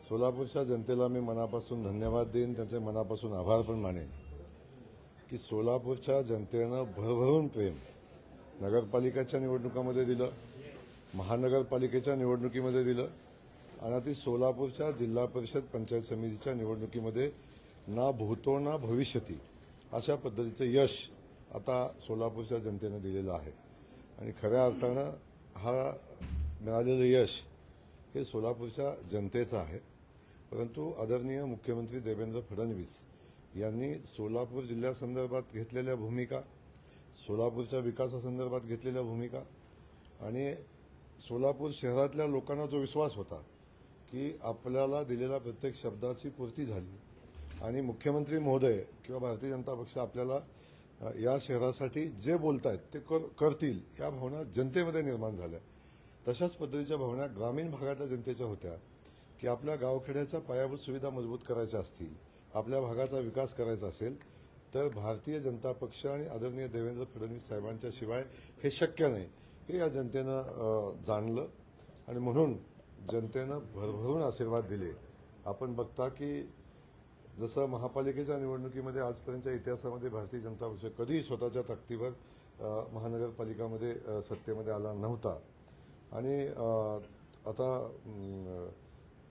सोलापूरच्या जनतेला मी मनापासून धन्यवाद देईन, त्यांचे मनापासून आभार पण मानेन की सोलापूरच्या जनतेनं भरभरून प्रेम नगरपालिकेच्या निवडणुकामध्ये दिलं, महानगरपालिकेच्या निवडणुकीमध्ये दिलं आणि आता सोलापूरच्या जिल्हा परिषद पंचायत समितीच्या निवडणुकीमध्ये ना भूतो ना भविष्यती अशा पद्धतीचं यश आता सोलापूरच्या जनतेनं दिलेलं आहे. आणि खऱ्या अर्थानं हा मिळालेलं यश हे सोलापूरच्या जनतेचं आहे. परंतु आदरणीय मुख्यमंत्री देवेंद्र फडणवीस यांनी सोलापूर जिल्ह्यासंदर्भात घेतलेल्या भूमिका, सोलापूरच्या विकासासंदर्भात घेतलेल्या भूमिका आणि सोलापूर शहरातल्या लोकांना जो विश्वास होता की आपल्याला दिलेल्या प्रत्येक शब्दाची पूर्ती झाली आणि मुख्यमंत्री महोदय किंवा भारतीय जनता पक्ष आपल्याला या शहरासाठी जे बोलतायत ते करतील, या भावना जनतेमध्ये निर्माण झाल्या. तशाच पद्धतीच्या भावना ग्रामीण भागातल्या जनतेच्या होत्या की आपल्या गावखेड्याच्या पायाभूत सुविधा मजबूत करायच्या असतील, आपल्या भागाचा विकास करायचा असेल तर भारतीय जनता पक्ष आणि आदरणीय देवेंद्र फडणवीस साहेबांच्या शिवाय हे शक्य नाही, हे या जनतेनं जाणलं आणि म्हणून जनतेनं भरभरून आशीर्वाद दिले. आपण बघता की जसं महापालिकेच्या निवडणुकीमध्ये आजपर्यंतच्या इतिहासामध्ये भारतीय जनता पक्ष कधीही स्वतःच्या ताकदीवर महानगरपालिकामध्ये सत्तेमध्ये आला नव्हता आणि आता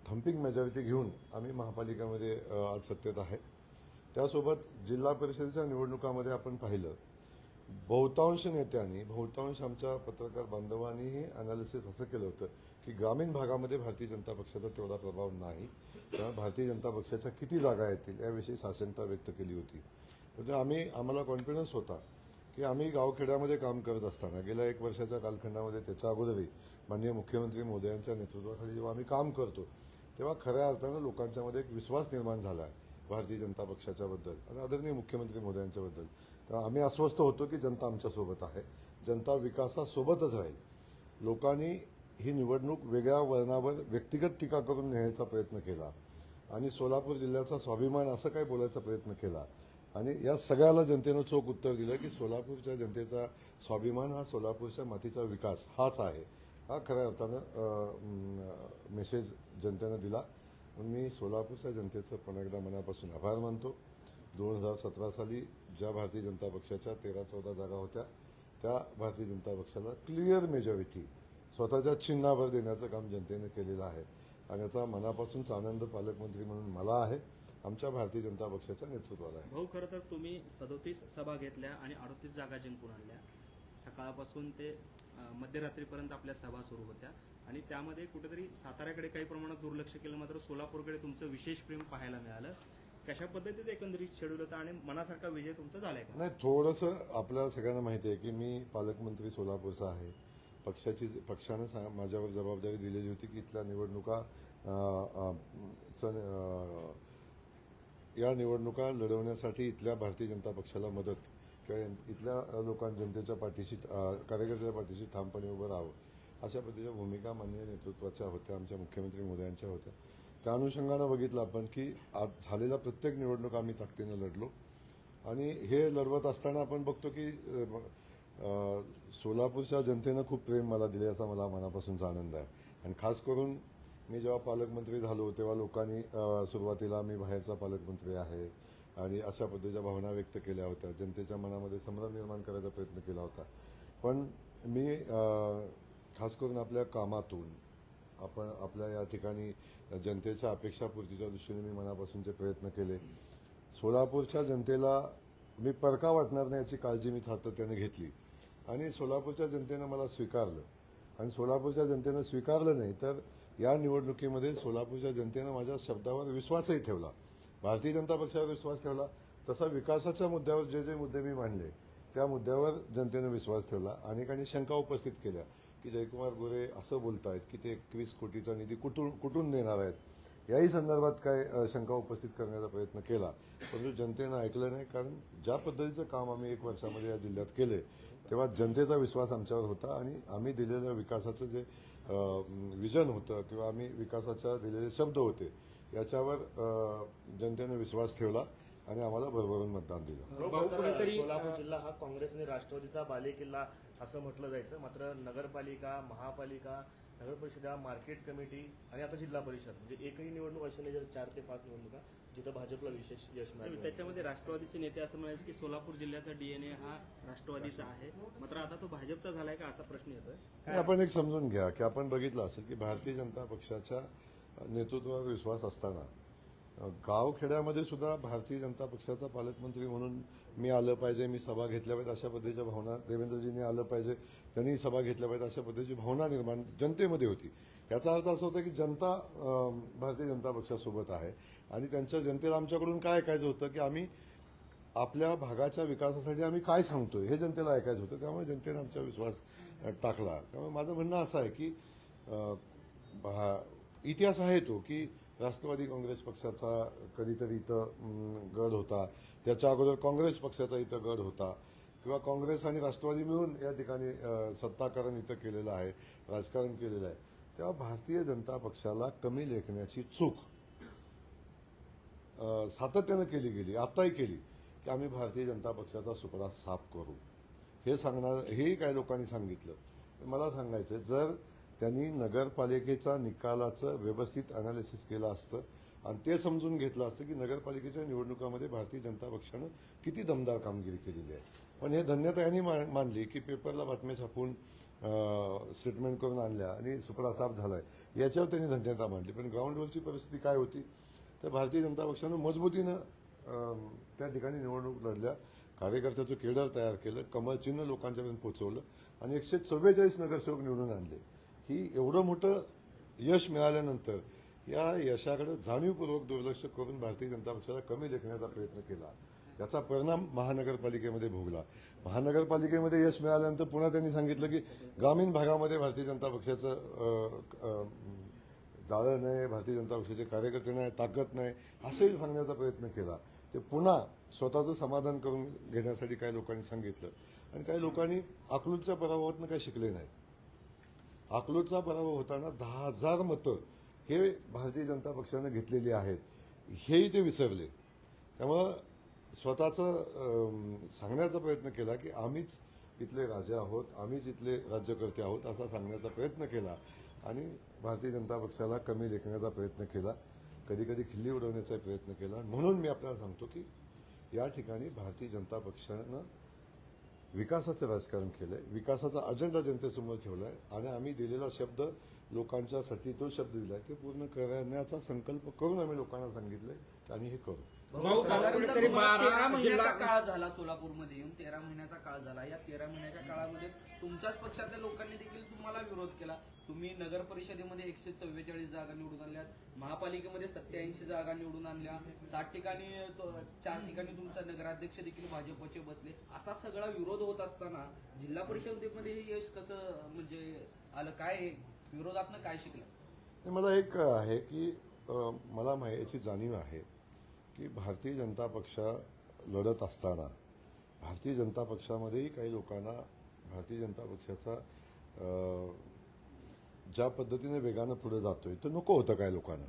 थम्पिंग मेजॉरिटी घेऊन आम्ही महापालिकेमध्ये आज सत्तेत आहे. त्यासोबत जिल्हा परिषदेच्या निवडणुकामध्ये आपण पाहिलं बहुतांश नेत्यांनी, बहुतांश आमच्या पत्रकार बांधवांनीही अनालिसिस असं केलं होतं की ग्रामीण भागामध्ये भारतीय जनता पक्षाचा तेवढा प्रभाव नाही, तेव्हा भारतीय जनता पक्षाच्या किती जागा येतील याविषयी साशंकता व्यक्त केली होती. म्हणजे आम्हाला कॉन्फिडन्स होता की आम्ही गावखेड्यामध्ये काम करत असताना गेल्या 1 वर्षाच्या कालखंडामध्ये, त्याच्या अगोदरही माननीय मुख्यमंत्री मोदयांच्या नेतृत्वाखाली जेव्हा आम्ही काम करतो तेव्हा खऱ्या अर्थानं लोकांच्यामध्ये एक विश्वास निर्माण झाला आहे भारतीय जनता पक्षाच्याबद्दल आणि आदरणीय मुख्यमंत्री मोदयांच्याबद्दल. तर आम्ही अस्वस्थ होतो की जनता आमच्यासोबत आहे, जनता विकासासोबतच राहील. लोकांनी ही निवडणूक वेगळ्या वळणावर व्यक्तिगत टीका करून नेण्याचा प्रयत्न केला आणि सोलापूर जिल्ह्याचा स्वाभिमान असं काय बोलायचा प्रयत्न केला आणि या सगळ्याला जनतेनं चोख उत्तर दिलं की सोलापूरच्या जनतेचा स्वाभिमान हा सोलापूरच्या मातीचा विकास हाच आहे. हा खऱ्या अर्थानं मेसेज जनतेनं दिला. म्हणून मी सोलापूरच्या जनतेचं पुन्हा एकदा मनापासून आभार मानतो. 2017 साली ज्या भारतीय जनता पक्षाच्या 13-14 जागा होत्या त्या भारतीय जनता पक्षाला क्लिअर मेजॉरिटी स्वतःच्या चिन्हावर देण्याचं काम जनतेनं केलेलं आहे आणि याचा मनापासूनच आनंद पालकमंत्री म्हणून मला आहे, आमच्या भारतीय जनता पक्षाच्या नेतृत्वाला आहे. भाऊ, खरं तर तुम्ही 37 सभा घेतल्या आणि 38 जागा जिंकून आणल्या. सकाळपासून ते मध्यरात्रीपर्यंत आपल्या सभा सुरू होत्या आणि त्यामध्ये कुठेतरी साताऱ्याकडे काही प्रमाणात दुर्लक्ष केलं, मात्र सोलापूरकडे तुमचं विशेष प्रेम पाहायला मिळालं. कशा पद्धतीचं एकंदरीत शेड्यूल होतं आणि मनासारखा विजय तुमचा झालाय का? नाही, थोडंसं आपल्याला सगळ्यांना माहिती आहे की मी पालकमंत्री सोलापूरचा आहे. पक्षानं माझ्यावर जबाबदारी दिलेली होती की इथल्या या निवडणुका लढवण्यासाठी इथल्या भारतीय जनता पक्षाला मदत किंवा इथल्या जनतेच्या पाठीशी, कार्यकर्त्याच्या पाठीशी ठामपणे उभं राहावं अशा पद्धतीच्या भूमिका माननीय नेतृत्वाच्या होत्या, आमच्या मुख्यमंत्री मोदयांच्या होत्या. त्या अनुषंगानं बघितलं आपण की आज झालेल्या प्रत्येक निवडणूक आम्ही ताकदीनं लढलो आणि हे लढवत असताना आपण बघतो की सोलापूरच्या जनतेनं खूप प्रेम मला दिले, याचा मला मनापासूनचा आनंद आहे. आणि खास करून मी जेव्हा पालकमंत्री झालो तेव्हा लोकांनी सुरुवातीला मी बाहेरचा पालकमंत्री आहे आणि अशा पद्धतीच्या भावना व्यक्त केल्या होत्या, जनतेच्या मनामध्ये संभ्रम निर्माण करायचा प्रयत्न केला होता. पण मी खास करून आपल्या कामातून आपण आपल्या या ठिकाणी जनतेच्या अपेक्षापूर्तीच्या दृष्टीने मी मनापासूनचे प्रयत्न केले. सोलापूरच्या जनतेला मी परका वाटणार नाही याची काळजी मी सातत्याने घेतली आणि सोलापूरच्या जनतेनं मला स्वीकारलं आणि सोलापूरच्या जनतेनं स्वीकारलं नाही तर या निवडणुकीमध्ये सोलापूरच्या जनतेनं माझ्या शब्दावर विश्वासही ठेवला, भारतीय जनता पक्षावर विश्वास ठेवला. तसा विकासाच्या मुद्द्यावर जे मुद्दे मी मांडले त्या मुद्द्यावर जनतेनं विश्वास ठेवला. अनेकांनी शंका उपस्थित केल्या की जयकुमार गोरे असं बोलतायत की ते 21 कोटीचा निधी कुठून देणार आहेत, याही संदर्भात काय शंका उपस्थित करण्याचा प्रयत्न केला. परंतु जनतेनं ऐकलं नाही, कारण ज्या पद्धतीचं काम आम्ही 1 वर्षामध्ये या जिल्ह्यात केले तेव्हा जनतेचा विश्वास आमच्यावर होता आणि आम्ही दिलेलं विकासाचं जे विजन होतं किंवा आम्ही विकासाच्या दिलेले शब्द होते याच्यावर जनतेनं विश्वास ठेवला आणि आम्हाला भरभरून मतदान दिलं. सोलापूर जिल्हा हा काँग्रेस आणि राष्ट्रवादीचा बालेकिल्ला असं म्हटलं जायचं, मात्र नगरपालिका, महापालिका नगर परिषद मार्केट कमिटी आणि आता जिल्हा परिषद म्हणजे एकही निवडणूक अशी नाही जर 4 ते 5 निवडणुका जिथं भाजपला विशेष यश मिळालं. त्याच्यामध्ये राष्ट्रवादीचे नेते असं म्हणायचे की सोलापूर जिल्ह्याचा डीएनए हा राष्ट्रवादीचा आहे, मात्र आता तो भाजपचा झालाय का असा प्रश्न येतोय. हे आपण एक समजून घ्या की आपण बघितलं असेल की भारतीय जनता पक्षाच्या नेतृत्वावर विश्वास असताना गावखेड्यामध्ये सुद्धा भारतीय जनता पक्षाचा पालकमंत्री म्हणून मी आलं पाहिजे, मी सभा घेतल्या पाहिजे अशा पद्धतीच्या भावना, देवेंद्रजींनी आलं पाहिजे, त्यांनी सभा घेतल्या पाहिजे अशा पद्धतीची भावना निर्माण जनतेमध्ये होती. याचा अर्थ असा होता की जनता भारतीय जनता पक्षासोबत आहे आणि त्यांच्या जनतेला आमच्याकडून काय ऐकायचं होतं की आम्ही आपल्या भागाच्या विकासासाठी आम्ही काय सांगतोय हे जनतेला ऐकायचं होतं. त्यामुळे जनतेने आमचा विश्वास टाकला. त्यामुळे माझं म्हणणं असं आहे की इतिहास आहे तो की राष्ट्रवादी काँग्रेस पक्षाचा कधीतरी इथं गड होता, त्याच्या अगोदर काँग्रेस पक्षाचा इथं गड होता किंवा काँग्रेस आणि राष्ट्रवादी मिळून या ठिकाणी सत्ताकरण इथं केलेलं आहे, राजकारण केलेलं आहे. तेव्हा भारतीय जनता पक्षाला कमी लेखण्याची चूक सातत्यानं केली गेली, आताही केली की आम्ही भारतीय जनता पक्षाचा सुपडा साफ करू हेही काही लोकांनी सांगितलं. मला सांगायचं जर त्यांनी नगरपालिकेच्या निकालाचं व्यवस्थित अनालिसिस केलं असतं आणि ते समजून घेतलं असतं की नगरपालिकेच्या निवडणुकामध्ये भारतीय जनता पक्षानं किती दमदार कामगिरी केलेली आहे. पण हे धन्यता यांनी मानली की पेपरला बातम्या छापून स्टेटमेंट करून आणल्या आणि सुपडा साफ झालाय याच्यावर त्यांनी धन्यता मानली. पण ग्राउंडवरची परिस्थिती काय होती तर भारतीय जनता पक्षानं मजबूतीनं त्या ठिकाणी निवडणूक लढल्या, कार्यकर्त्याचं केडर तयार केलं, कमळ चिन्ह लोकांच्यापर्यंत पोहोचवलं आणि 144 नगरसेवक निवडून आणले. ही एवढं मोठं यश मिळाल्यानंतर या यशाकडे जाणीवपूर्वक दुर्लक्ष करून भारतीय जनता पक्षाला कमी लेखण्याचा प्रयत्न केला. त्याचा परिणाम महानगरपालिकेमध्ये भोगला. महानगरपालिकेमध्ये यश मिळाल्यानंतर पुन्हा त्यांनी सांगितलं की ग्रामीण भागामध्ये भारतीय जनता पक्षाचं जाळं नाही, भारतीय जनता पक्षाचे कार्यकर्ते नाही, ताकद नाही असंही सांगण्याचा प्रयत्न केला. ते पुन्हा स्वतःचं समाधान करून घेण्यासाठी काही लोकांनी सांगितलं आणि काही लोकांनी अकलूजच्या पराभवातनं काही शिकले नाहीत. अकलूजचा पराभव होताना 10,000 मतं हे भारतीय जनता पक्षाने घेतलेली आहेत हेही ते विसरले. त्यामुळं स्वतःचं सांगण्याचा प्रयत्न केला की आम्हीच इथले राजे आहोत, आम्हीच इथले राज्यकर्ते आहोत असा सांगण्याचा प्रयत्न केला आणि भारतीय जनता पक्षाला कमी लेखण्याचा प्रयत्न केला, कधी कधी खिल्ली उडवण्याचा प्रयत्न केला. म्हणून मी आपल्याला सांगतो की या ठिकाणी भारतीय जनता पक्षानं विकासाचं राजकारण केलंय, विकासाचा अजेंडा जनतेसमोर ठेवलाय आणि आम्ही दिलेला शब्द लोकांच्यासाठी तो शब्द दिलाय ते पूर्ण करण्याचा संकल्प करून आम्ही लोकांना सांगितलंय की आम्ही हे करू. साधारणतः 13 महिन्याचा काळ झाला सोलापूरमध्ये येऊन, 13 महिन्याचा काळ झाला. या 13 महिन्याच्या काळामध्ये तुमच्याच पक्षातल्या लोकांनी देखील तुम्हाला विरोध केला. तुम्ही नगर परिषदेमध्ये 144 जागा निवडून आणल्या, महापालिकेमध्ये 87 जागा निवडून आणल्या, 60 ठिकाणी 4 ठिकाणी तुमचा नगराध्यक्ष देखील भाजपचे बसले. असा सगळा विरोध होत असताना जिल्हा परिषदेमध्ये हे यश कसं म्हणजे आलं? काय विरोधातनं काय शिकलं? मला एक आहे की मला याची जाणीव आहे की भारतीय जनता पक्ष लढत असताना भारतीय जनता पक्षामध्येही काही लोकांना भारतीय जनता पक्षाचा ज्या पद्धतीने वेगानं पुढे जातोय तर नको होतं काही लोकांना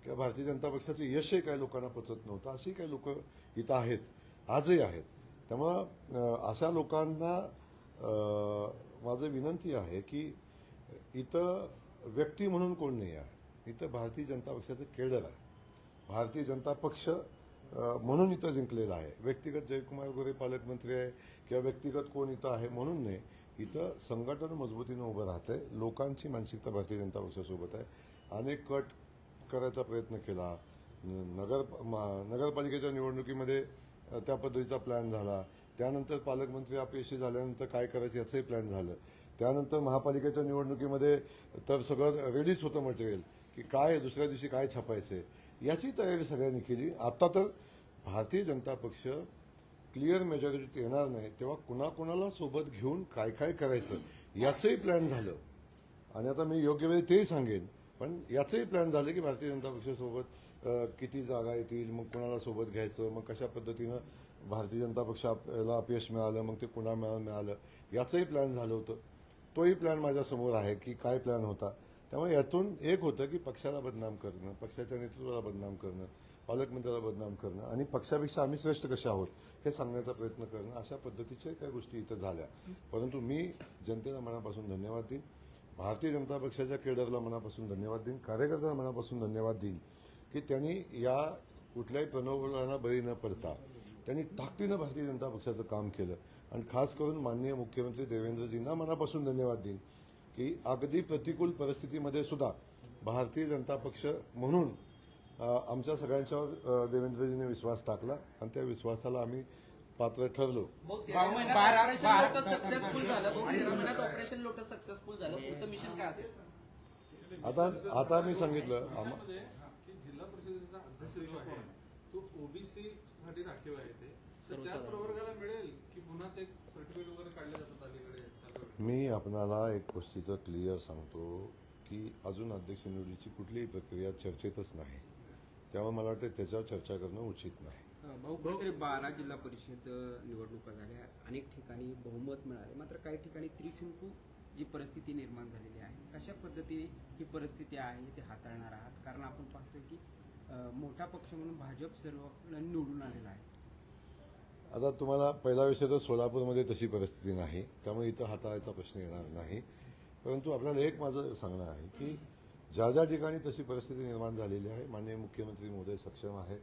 किंवा भारतीय जनता पक्षाचं यशही काही लोकांना पचत नव्हतं. अशी काही लोक इथं आहेत, आजही आहेत. त्यामुळं अशा लोकांना माझं विनंती आहे की इथं व्यक्ती म्हणून कोण नाही आहे, इथं भारतीय जनता पक्षाचं केडर आहे. भारतीय जनता पक्ष म्हणून इथं जिंकलेला आहे. व्यक्तिगत जयकुमार गोरे पालकमंत्री आहे किंवा व्यक्तिगत कोण इथं आहे म्हणून नाही. इथं संघटन मजबूतीनं उभं राहतंय. लोकांची मानसिकता भारतीय जनता पक्षासोबत आहे. अनेक कट करायचा प्रयत्न केला. नगरपालिकेच्या निवडणुकीमध्ये त्या पद्धतीचा प्लॅन झाला. त्यानंतर पालकमंत्री अपयशी झाल्यानंतर काय करायचं याचंही प्लॅन झालं. त्यानंतर महापालिकेच्या निवडणुकीमध्ये तर सगळं रेडीच होतं मटेरियल की काय दुसऱ्या दिवशी काय छापायचंय याची तयारी सगळ्यांनी केली. आता तर भारतीय जनता पक्ष क्लिअर मेजॉरिटी येणार नाही तेव्हा कुणाकुणाला सोबत घेऊन काय काय करायचं याचंही प्लॅन झालं आणि आता मी योग्य वेळी तेही सांगेन. पण याचंही प्लॅन झालं की भारतीय जनता पक्षासोबत किती जागा येतील, मग कुणाला सोबत घ्यायचं, मग कशा पद्धतीनं भारतीय जनता पक्षाला अपयश मिळालं, मग ते कुणाला मिळालं याचंही प्लॅन झालं होतं. तोही प्लॅन माझ्यासमोर आहे की काय प्लॅन होता. त्यामुळे यातून एक होतं की पक्षाला बदनाम करणं, पक्षाच्या नेतृत्वाला बदनाम करणं, पालकमंत्र्याला बदनाम करणं आणि पक्षापेक्षा आम्ही श्रेष्ठ कसे आहोत हे सांगण्याचा प्रयत्न करणं, अशा पद्धतीच्या काही गोष्टी इथं झाल्या. परंतु मी जनतेला मनापासून धन्यवाद देईन. भारतीय जनता पक्षाच्या केडरला मनापासून धन्यवाद देईन, कार्यकर्त्यांना मनापासून धन्यवाद देईन की त्यांनी या कुठल्याही प्रलोभनाला बळी न पडता त्यांनी ताकदीनं भारतीय जनता पक्षाचं काम केलं. आणि खास करून माननीय मुख्यमंत्री देवेंद्रजींना मनापासून धन्यवाद देईन की अगदी प्रतिकूल परिस्थितीमध्ये सुद्धा भारतीय जनता पक्ष म्हणून आमच्या सगळ्यांच्यावर देवेंद्रजींनी विश्वास टाकला आणि त्या विश्वासाला आम्ही पात्र ठरलो. भाऊ, 13 महिन्यात ऑपरेशन लोटस सक्सेसफुल झालं. भाऊ, 13 महिन्यात ऑपरेशन लोटस सक्सेसफुल झालं. पुढचं मिशन काय असेल? आता मी सांगितलं त्यामध्ये की जिल्हा परिषदेचा अध्यक्ष जो आहे तो ओबीसी साठी राखीव आहे ते तर त्याच प्रवर्गाला मिळेल की पुन्हा ते सर्टिफिकेट वगैरे काढले जातात अलीकडे? मी आपणाला एक गोष्टीचं क्लिअर सांगतो की अजून अध्यक्ष निवडीची कुठलीही प्रक्रिया चर्चेतच नाही, त्यामुळे मला वाटतं त्याच्यावर चर्चा करणं उचित नाही. भाऊ, कुठेतरी 12 जिल्हा परिषद निवडणुका झाल्या, अनेक ठिकाणी बहुमत मिळाले, मात्र काही ठिकाणी त्रिशंकू जी परिस्थिती निर्माण झालेली आहे, कशा पद्धतीने ही परिस्थिती आहे ते हाताळणार आहात? कारण आपण पाहतोय की मोठा पक्ष म्हणून भाजप सर्व निवडून आलेला आहे. आता तुम्हाला पहिला विषय तर सोलापूरमध्ये तशी परिस्थिती नाही, त्यामुळे इथं हाताळायचा प्रश्न येणार नाही. परंतु आपल्याला एक माझं सांगणं आहे की ज्या ज्या ठिकाणी तशी परिस्थिती निर्माण झालेली आहे, माननीय मुख्यमंत्री महोदय सक्षम आहे,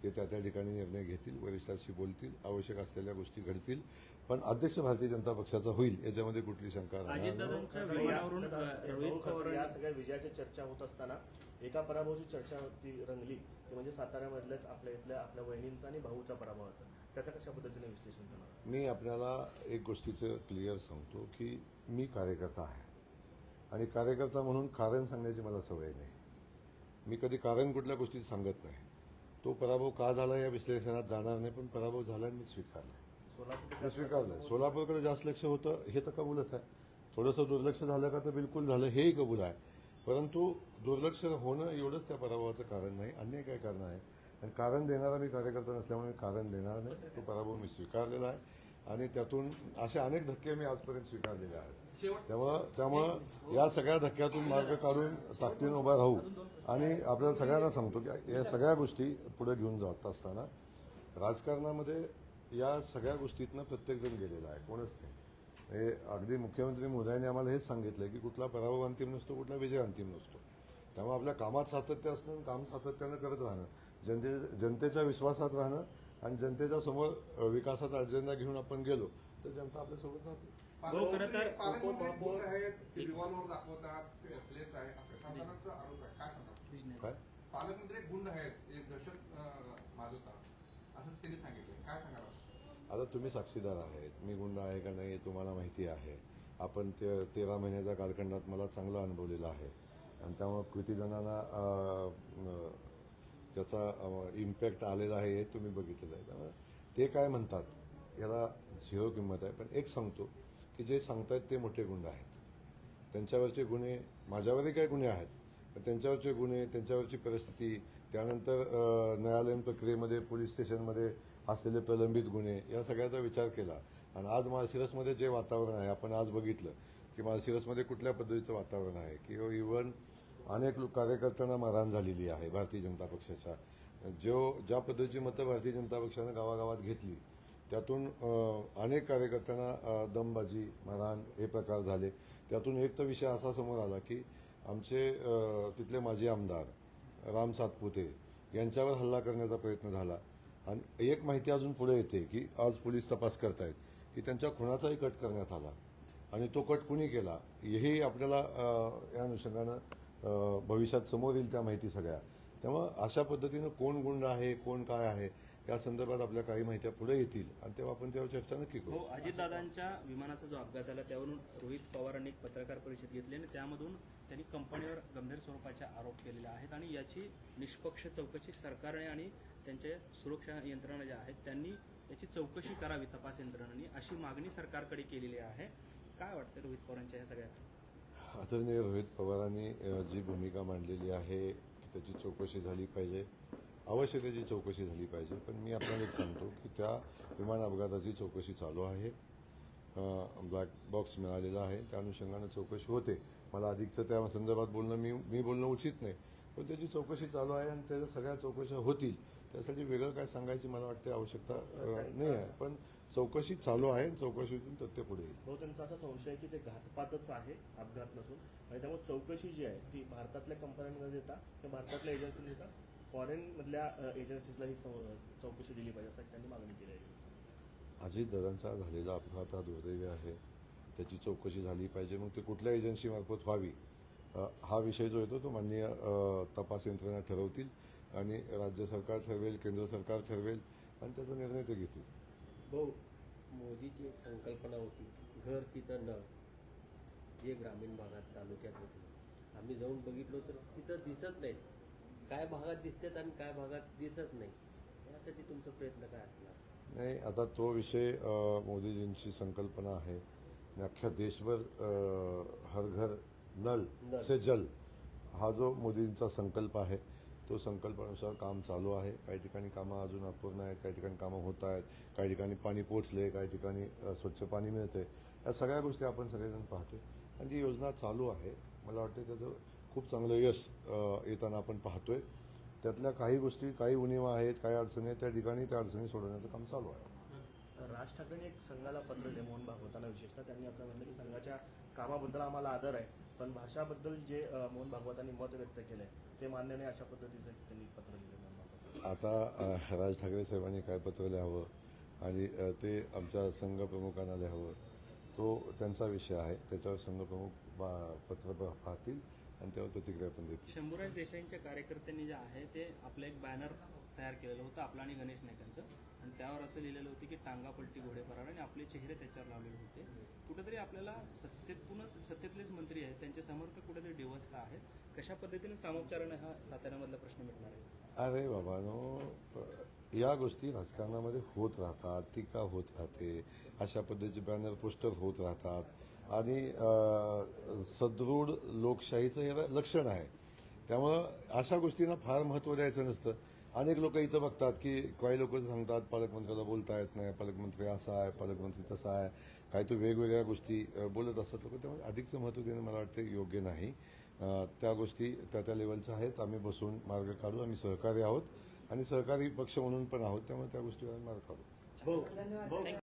ते त्या त्या ठिकाणी निर्णय घेतील, वरिष्ठांशी बोलतील, आवश्यक असलेल्या गोष्टी घडतील. पण अध्यक्ष भारतीय जनता पक्षाचा होईल याच्यामध्ये कुठली शंका राहणार नाही. अजितदादांच्या विमानावरून रोहित पवार या सगळ्या विजयाची चर्चा होत असताना एका पराभवाची चर्चा ती रंगली, ती म्हणजे साताऱ्यामधल्याच आपल्या वहिनींचा आणि भाऊच्या पराभवाचा. त्याचं कशा पद्धतीने विश्लेषण करणार? मी आपल्याला एक गोष्टीचं क्लिअर सांगतो की मी कार्यकर्ता आहे आणि कार्यकर्ता म्हणून कारण सांगण्याची मला सवय नाही. मी कधी कारण कुठल्या गोष्टी सांगत नाही. तो पराभव का झाला या विश्लेषणात जाणार नाही, पण पराभव झाला आणि मी स्वीकारलाय. सोलापूरकडे जास्त लक्ष होतं हे तर कबूलच आहे. थोडंसं दुर्लक्ष झालं का तर बिलकुल झालं हेही कबूल आहे. परंतु दुर्लक्ष होणं एवढंच त्या पराभवाचं कारण नाही, अन्य काय कारण आहे. आणि कारण देणारा मी कार्यकर्ता नसल्यामुळे कारण देणार नाही. तो पराभव मी स्वीकारलेला आहे आणि त्यातून असे अनेक धक्के मी आजपर्यंत स्वीकारलेले आहेत. त्यामुळं या सगळ्या धक्क्यातून मार्ग काढून ताकदीनं उभा राहू. आणि आपल्याला सगळ्यांना सांगतो की या सगळ्या गोष्टी पुढे घेऊन जात असताना राजकारणामध्ये या सगळ्या गोष्टीतनं प्रत्येकजण गेलेला आहे, कोणच नाही. हे अगदी मुख्यमंत्री महोदयांनी आम्हाला हेच सांगितलं की कुठला पराभव अंतिम नसतो, कुठला विजय अंतिम नसतो. त्यामुळे आपल्या कामात सातत्य असणं आणि काम सातत्यानं करत राहणं, जनतेच्या विश्वासात राहणं आणि जनतेच्या समोर विकासाचा अजेंडा घेऊन आपण गेलो तर जनता आपल्यासोबत राहते. भाऊ, खरं तर पालकमंत्री आहेत, रिव्हॉल्वर दाखवतात, प्लेस आहे, शासनाचा आरोप आहे. काय सांगतात? काय पालकमंत्री एक गुंड आहेत, एक दहशत माजवतात असंच त्यांनी सांगितलं. काय सांगाल? आता तुम्ही साक्षीदार आहेत, मी गुंड आहे का नाही तुम्हाला माहिती आहे. आपण 13 महिन्याच्या कालखंडात मला चांगला अनुभवलेला आहे आणि त्यामुळे किती जणांना त्याचा इम्पॅक्ट आलेला आहे हे तुम्ही बघितलेलं आहे. त्यामुळे ते काय म्हणतात याला झिरो किंमत आहे. पण एक सांगतो की जे सांगतायत ते मोठे गुन्हे आहेत. त्यांच्यावरचे गुन्हे, माझ्यावरही काही गुन्हे आहेत, पण त्यांच्यावरचे गुन्हे, त्यांच्यावरची परिस्थिती, त्यानंतर न्यायालयीन प्रक्रियेमध्ये पोलीस स्टेशनमध्ये असलेले प्रलंबित गुन्हे, या सगळ्याचा विचार केला. आणि आज माळशिरसमध्ये जे वातावरण आहे, आपण आज बघितलं की माळशिरसमध्ये कुठल्या पद्धतीचं वातावरण आहे किंवा इव्हन अनेक कार्यकर्त्यांना मारहाण झालेली आहे भारतीय जनता पक्षाच्या. ज्या पद्धतीची मतं भारतीय जनता पक्षानं गावागावात घेतली त्यातून अनेक कार्यकर्त्यांना दमबाजी, मारहाण हे प्रकार झाले. त्यातून एक तर विषय असा समोर आला की आमचे तिथले माजी आमदार राम सातपुते यांच्यावर हल्ला करण्याचा प्रयत्न झाला. आणि एक माहिती अजून पुढे येते की आज पोलीस तपास करतायत की त्यांच्या खुनाचाही कट करण्यात आला आणि तो कट कुणी केला हेही आपल्याला या अनुषंगानं भविष्यात समोर येईल त्या माहिती सगळ्या. त्यामुळं अशा पद्धतीनं कोण गुंड आहे, कोण काय आहे या संदर्भात आपल्या काही माहित्या पुढे येतील आणि तेव्हा आपण त्यावर चर्चा नक्की करू. हो, अजितदादांच्या विमानाचा जो अपघात झाला त्यावरून रोहित पवारांनी एक पत्रकार परिषद घेतली आणि त्यामधून त्यांनी कंपनीवर गंभीर स्वरूपाचे आरोप केलेले आहेत आणि याची निष्पक्ष चौकशी सरकारने आणि त्यांचे सुरक्षा यंत्रणा ज्या आहेत त्यांनी याची चौकशी करावी तपास यंत्रणांनी, अशी मागणी सरकारकडे केलेली आहे. काय वाटतं रोहित पवारांच्या या सगळ्या? आदरणीय रोहित पवारांनी जी भूमिका मांडलेली आहे की त्याची चौकशी झाली पाहिजे, अवश्य त्याची चौकशी झाली पाहिजे. पण मी आपल्याला एक सांगतो की त्या विमान अपघाताची चौकशी चालू आहे. ब्लॅक बॉक्स मिळालेला आहे, त्या अनुषंगानं चौकशी होते. मला अधिकचं त्या संदर्भात बोलणं मी बोलणं उचित नाही. पण त्याची चौकशी चालू आहे आणि त्याच्या सगळ्या चौकशा होतील. त्यासाठी वेगळं काय सांगायची मला वाटते आवश्यकता नाही आहे. पण चौकशी चालू आहे आणि चौकशीतून तथ्य पुढे येईल. भाऊ, त्यांचा असा संशय आहे की ते घातपातच आहे, अपघात नसून, आणि त्यामुळे चौकशी जी आहे ती भारतातल्या कंपन्यांना देता किंवा भारतातल्या एजन्सी देता फॉरेन मधल्या एजन्सीजला ही चौकशी दिली पाहिजे असं त्यांनी मागणी केली आहे. अजितदादांचा झालेला अपघात हा दुर्दैवी आहे. त्याची चौकशी झाली पाहिजे. मग ते कुठल्या एजन्सीमार्फत व्हावी हा विषय जो येतो तो माननीय तपास यंत्रणा ठरवतील आणि राज्य सरकार ठरवेल, केंद्र सरकार ठरवेल आणि त्याचा निर्णय ते घेतील. भाऊ, मोदीची एक संकल्पना होती, घर तिथं नळ, जे ग्रामीण भागात तालुक्यात होते. आम्ही जाऊन बघितलो तर तिथं दिसत नाहीत. काय भागात दिसतात आणि काय भागात दिसत नाही. यासाठी तुमचा प्रयत्न काय असणार? नाही, आता तो विषय मोदीजींची संकल्पना आहे आणि अख्ख्या देशभर हर घर नल से जल हा जो मोदींचा संकल्प आहे तो संकल्पानुसार काम चालू आहे. काही ठिकाणी कामं अजून अपूर्ण आहेत, काही ठिकाणी कामं होत आहेत, काही ठिकाणी पाणी पोचले, काही ठिकाणी स्वच्छ पाणी मिळते. या सगळ्या गोष्टी आपण सगळेजण पाहतोय आणि ती योजना चालू आहे. मला वाटतं त्याचं खूप चांगलं यश येताना आपण पाहतोय. त्यातल्या काही गोष्टी, काही उणिवा आहेत, काही अडचणी आहेत, त्या ठिकाणी त्या अडचणी सोडवण्याचं काम चालू आहे. राज ठाकरेंनी एक संघाला पत्र दिले मोहन भागवतांना विशेषतः. त्यांनी असं म्हणलं की संघाच्या कामाबद्दल आम्हाला आदर आहे, पण भाषाबद्दल जे मोहन भागवतांनी मत व्यक्त केलंय ते मान्य नाही, अशा पद्धतीचं त्यांनी पत्र दिलं मोहन भागवत. आता राज ठाकरे साहेबांनी काय पत्र लिहावं आणि ते आमच्या संघ प्रमुखांना लिहावं तो त्यांचा विषय आहे. त्याच्यावर संघ प्रमुख पत्र पाहतील आणि त्यावर प्रतिक्रिया पण देतील. शंभूराज देसाईंच्या कार्यकर्त्यांनी जे आहे ते आपलं एक बॅनर तयार केलेलं होतं, आपलं आणि गणेश नाईकांचं, आणि त्यावर असं लिहिलेलं होतं की टांगा पलटी घोडे फरार, आणि आपले चेहरे त्याच्यावर लावलेले होते. कुठेतरी आपल्याला सत्तेतलेच मंत्री आहेत, त्यांचे समर्थक कुठेतरी डिवसला आहेत. कशा पद्धतीने सामोपचाराने हा साताऱ्यामधला प्रश्न मिटणार आहे? अरे बाबांनो, या गोष्टी राजकारणामध्ये होत राहतात, टीका होत राहते, अशा पद्धतीचे बॅनर पोस्टर होत राहतात आणि सदृढ लोकशाहीचं हे लक्षण आहे. त्यामुळं अशा गोष्टींना फार महत्त्व द्यायचं नसतं. अनेक लोक इथं बघतात की काही लोक सांगतात पालकमंत्र्याला बोलता येत नाही, पालकमंत्री असा आहे, पालकमंत्री तसा आहे, काही तो वेगवेगळ्या गोष्टी बोलत असतात लोक. त्यामुळे अधिकचं महत्त्व देणं मला वाटतं योग्य नाही. त्या गोष्टी त्या लेवलच्या आहेत. आम्ही बसून मार्ग काढू. आम्ही सहकारी आहोत आणि सहकारी पक्ष म्हणून पण आहोत. त्यामुळे त्या गोष्टीवर मार्ग काढू. भाऊ